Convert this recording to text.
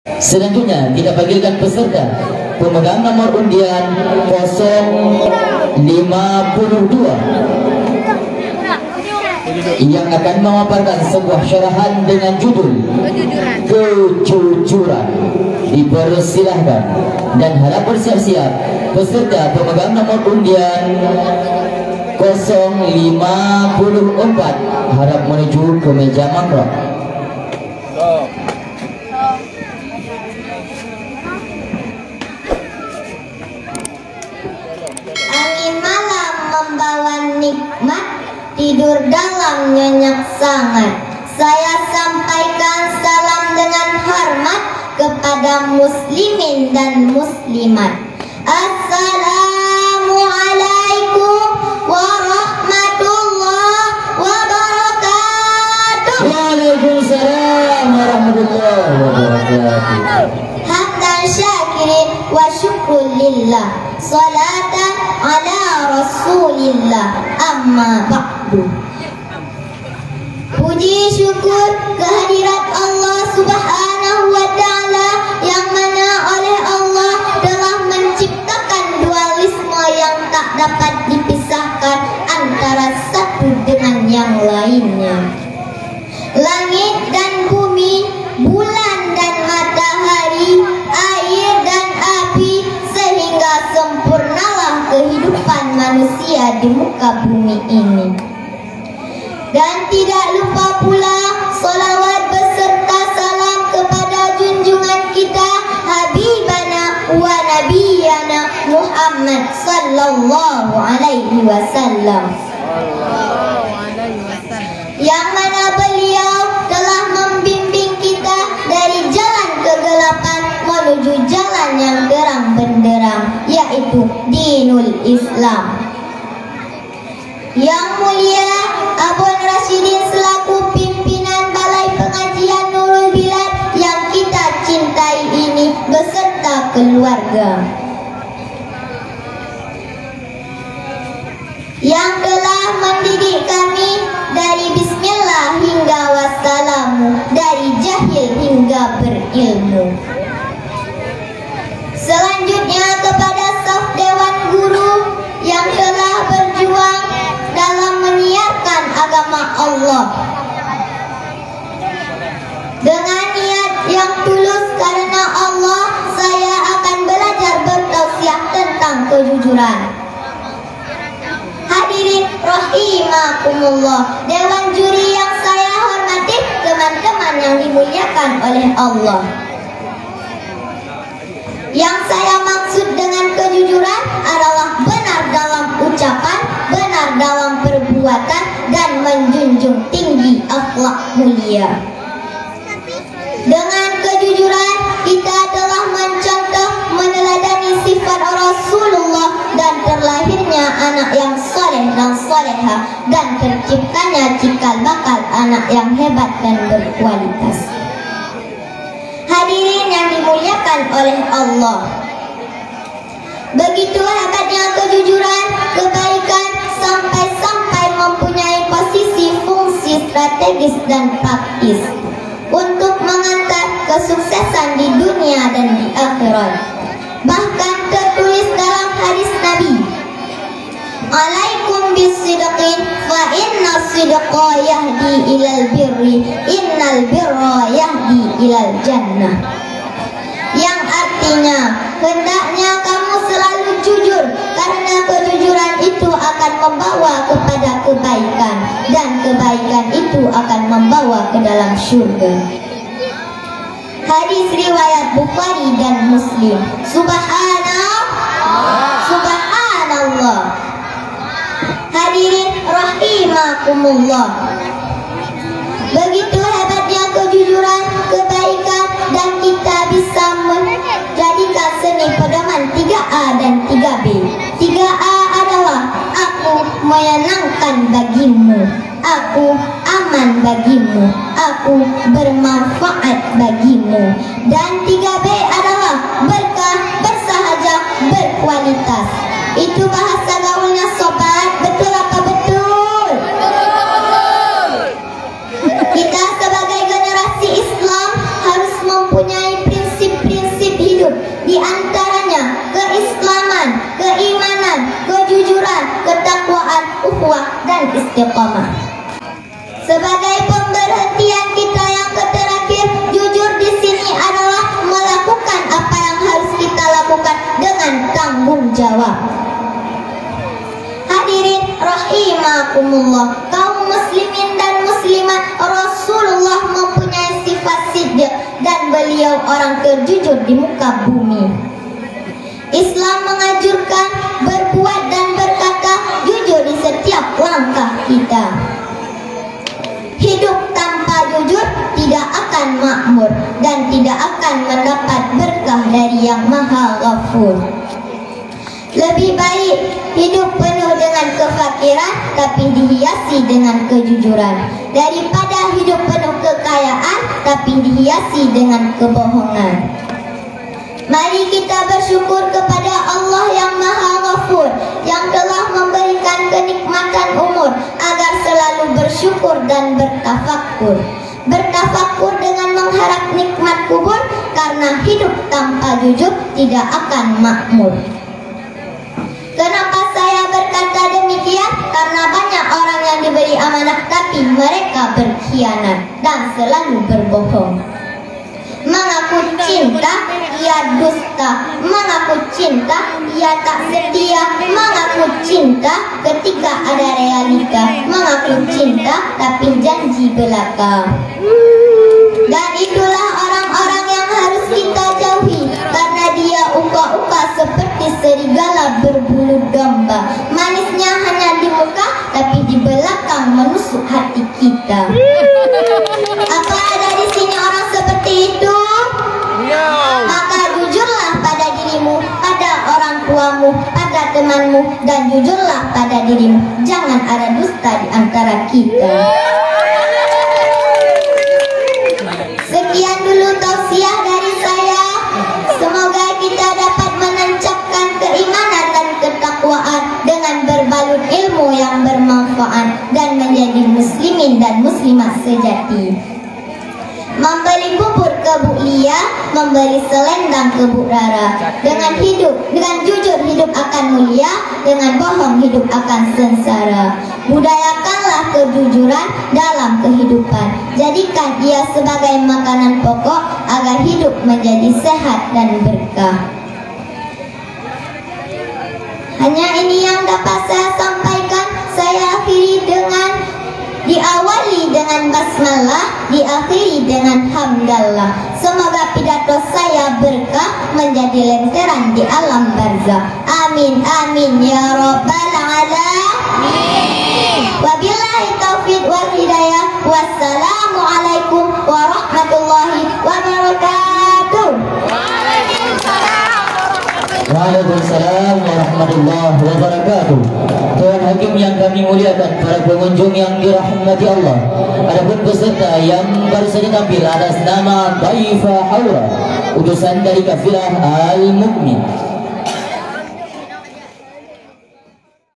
Selanjutnya kita panggilkan peserta pemegang nomor undian 052 yang akan memaparkan sebuah syarahan dengan judul Kejujuran. Dipersilahkan dan harap bersiap-siap peserta pemegang nomor undian 054 harap menuju ke meja makrab. Angin malam membawa nikmat, tidur dalam nyenyak sangat. Saya sampaikan salam dengan hormat kepada muslimin dan muslimat. Assalamualaikum warahmatullahi wabarakatuh. Waalaikumsalam warahmatullahi wabarakatuh. Hamdan syakirin wa syukurillah, salatan ala rasulillah, amma ba'du. Puji syukur kehadirat Allah subhanahu wa ta'ala, yang mana oleh Allah telah menciptakan dualisme yang tak dapat dipisahkan antara satu dengan yang lainnya. Langit dan bumi, bulan dan matahari, air dan api, sehingga sempurnalah kehidupan manusia di muka bumi ini. Dan tidak lupa pula salawat beserta salam kepada junjungan kita Habibana wa Nabiyana Muhammad sallallahu alaihi wasallam, yang mana beliau telah membimbing kita dari jalan kegelapan menuju jalan yang terang benderang, yaitu dinul Islam. Yang mulia Abun Rasyidin selaku pimpinan Balai Pengajian Nurul Bilad yang kita cintai ini beserta keluarga, yang telah mendidik kami dari bismillah hingga wassalamu, dari jahil hingga berilmu. Selanjutnya kepada staf Dewan Guru yang telah berjuang dalam menyiarkan agama Allah dengan niat yang tulus karena Allah. Saya akan belajar bertausiah tentang kejujuran. Hadirin rahimakumullah, dewan juri yang saya hormati, teman-teman yang dimuliakan oleh Allah. Yang saya maksud dengan kejujuran adalah benar dalam ucapan, benar dalam perbuatan, dan menjunjung tinggi akhlak mulia. Dengan kejujuran kita telah mencontoh meneladani sifat Rasulullah, dan terlahirnya anak yang soleh dan soleha, dan terciptanya cikal bakal anak yang hebat dan berkualitas. Hadirin yang dimuliakan oleh Allah, begitu hebatnya kejujuran, kebaikan, sampai-sampai mempunyai posisi fungsi strategis dan praktis untuk mengantar kesuksesan di dunia dan di akhirat. Bahkan tertulis dalam hadis Nabi, alaikum bisidqin fa inna sidqa yahdi ilal birri, innal birra yahdi ilal jannah, yang artinya hendaknya kamu selalu jujur, karena kejujuran itu akan membawa kepada kebaikan, dan kebaikan itu akan membawa ke dalam surga. Hadis riwayat Bukhari dan Muslim. Subhanallah. Hadirin rahimakumullah, begitu hebatnya kejujuran, kebaikan, dan kita bisa menjadikan seni pedoman 3A dan 3B. 3A adalah aku menyenangkan bagimu, aku aman bagimu, aku bermanfaat bagimu, dan 3B adalah berkah, bersahaja, berkualitas. Itu bahasa gaulnya sobat, betul apa betul? Kita sebagai generasi Islam harus mempunyai prinsip istiqamah. Sebagai pemberhentian kita yang terakhir, jujur di sini adalah melakukan apa yang harus kita lakukan dengan tanggung jawab. Hadirin rahimakumullah, kaum muslimin dan muslimat, Rasulullah mempunyai sifat siddiq dan beliau orang terjujur di muka bumi. Islam menganjurkan berbuat dan berkata jujur di setiap langkah kita. Hidup tanpa jujur tidak akan makmur dan tidak akan mendapat berkah dari Yang Maha Ghafur. Lebih baik hidup penuh dengan kefakiran tapi dihiasi dengan kejujuran daripada hidup penuh kekayaan tapi dihiasi dengan kebohongan. Mari kita bersyukur kepada Allah yang Maha Ghafur yang telah memberikan kenikmatan umur agar selalu bersyukur dan bertafakur. Bertafakur dengan mengharap nikmat kubur karena hidup tanpa jujur tidak akan makmur. Kenapa saya berkata demikian? Karena banyak orang yang diberi amanah tapi mereka berkhianat dan selalu berbohong. Mengaku cinta, ia dusta. Mengaku cinta, ia tak setia. Mengaku cinta ketika ada realita. Mengaku cinta tapi janji belaka. Dan itulah orang-orang yang harus kita jauhi, karena dia uka-uka seperti serigala berbulu domba. Manisnya hanya di muka tapi di belakang menusuk hati kita. Apa ada di sini orang seperti itu? Maka jujurlah pada dirimu, pada orang tuamu, pada temanmu, dan jujurlah pada dirimu. Jangan ada dusta di antara kita. Sekian dulu tausiah dari saya. Semoga kita dapat menancapkan keimanan dan ketakwaan dengan berbalut ilmu yang bermanfaat dan menjadi muslimin dan muslimat sejati. Membeli bubur ke Bu Lia, membeli selendang ke Bu Rara. Dengan jujur hidup akan mulia, dengan bohong hidup akan sengsara. Budayakanlah kejujuran dalam kehidupan. Jadikan ia sebagai makanan pokok agar hidup menjadi sehat dan berkah. Hanya ini yang dapat saya sampaikan. Saya akhiri dengan diawali dengan basmalah, diakhiri dengan hamdallah. Semoga pidato saya berkah menjadi lenteran di alam barzah. Amin amin ya rabbal alamin. Wabillahi taufiq wal hidayah. Wassalamualaikum warahmatullahi wabarakatuh. Waalaikumsalam warahmatullahi wabarakatuh. Tuan Hakim yang kami muliakan, para pengunjung yang dirahmati Allah, adapun peserta yang baru saja tampil atas nama Taifa Haura, utusan dari kafilah Al-Mukmin.